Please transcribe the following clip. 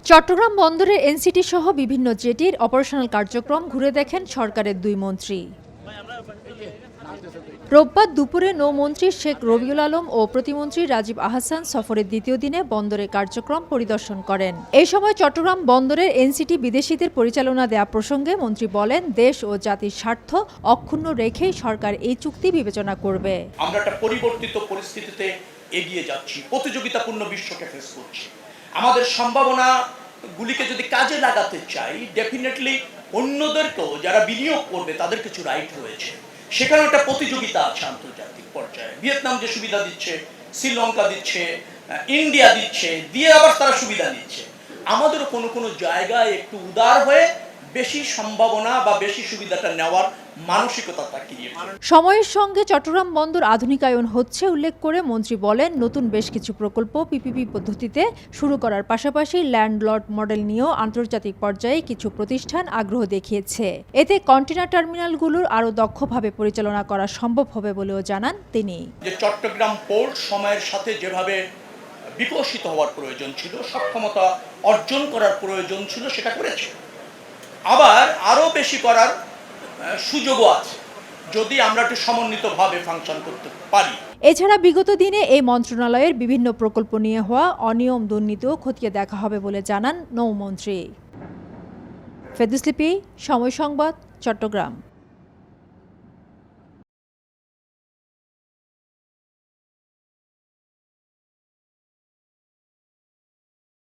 চট্টগ্রাম বন্দরের এনসিটি সহ বিভিন্ন জেটির অপারেশনাল কার্যক্রম ঘুরে দেখেন সরকারের দুই মন্ত্রী। রোববার দুপুরে নৌমন্ত্রী শেখ রবিউল আলম ও প্রতিমন্ত্রী রাজীব আহসান সফরের দ্বিতীয় দিনে বন্দরের কার্যক্রম পরিদর্শন করেন। এই সময় চট্টগ্রাম বন্দরের এনসিটি বিদেশিদের পরিচালনা দেয়া প্রসঙ্গে মন্ত্রী বলেন, দেশ ও জাতির স্বার্থ অক্ষুণ্ণ রেখেই সরকার এই চুক্তি বিবেচনা করবে। আমরা একটা পরিবর্তিত পরিস্থিতিতে এগিয়ে যাচ্ছি, প্রতিযোগিতাপূর্ণ বিশ্বকে ফেস করছি। আমাদের সম্ভাবনাগুলিকে যদি কাজে লাগাতে চাই, ডেফিনেটলি অন্যদেরকেও যারা বিনিয়োগ করবে তাদের কিছু রাইট রয়েছে। সেখানে একটা প্রতিযোগিতা আছে আন্তর্জাতিক পর্যায়ে। ভিয়েতনাম যে সুবিধা দিচ্ছে, শ্রীলঙ্কা দিচ্ছে, ইন্ডিয়া দিচ্ছে, দিয়ে আবার তারা সুবিধা দিচ্ছে। আমাদেরও কোনো কোনো জায়গায় একটু উদার হয়ে বেশি সম্ভাবনা বা বেশি সুবিধাটা নেওয়ার মানসিকতা তাকিয়ে। সময়ের সঙ্গে চট্টগ্রাম বন্দর আধুনিকায়ন হচ্ছে উল্লেখ করে মন্ত্রী বলেন, নতুন বেশ কিছু প্রকল্প পিপিপি পদ্ধতিতে শুরু করার পাশাপাশি ল্যান্ডলর্ড মডেল নিয়েও আন্তর্জাতিক পর্যায়ে কিছু প্রতিষ্ঠান আগ্রহ দেখিয়েছে। এতে কন্টেইনার টার্মিনালগুলোর আরও দক্ষভাবে পরিচালনা করা সম্ভব হবে বলেও জানান তিনি। যে চট্টগ্রাম পোর্ট সময়ের সাথে যেভাবে বিকশিত হওয়ার প্রয়োজন ছিল, সক্ষমতা অর্জন করার প্রয়োজন ছিল, সেটা করেছে। আবার আরও বেশি করার সুযোগও আছে যদি আমরা একটু সমন্বিতভাবে ফাংশন করতে পারি। এছাড়া বিগত দিনে এই মন্ত্রণালয়ের বিভিন্ন প্রকল্প নিয়ে হওয়া অনিয়ম দুর্নীতিও খতিয়ে দেখা হবে বলে জানান নৌমন্ত্রী। ফেরদৌস লিপি, সময় সংবাদ, চট্টগ্রাম।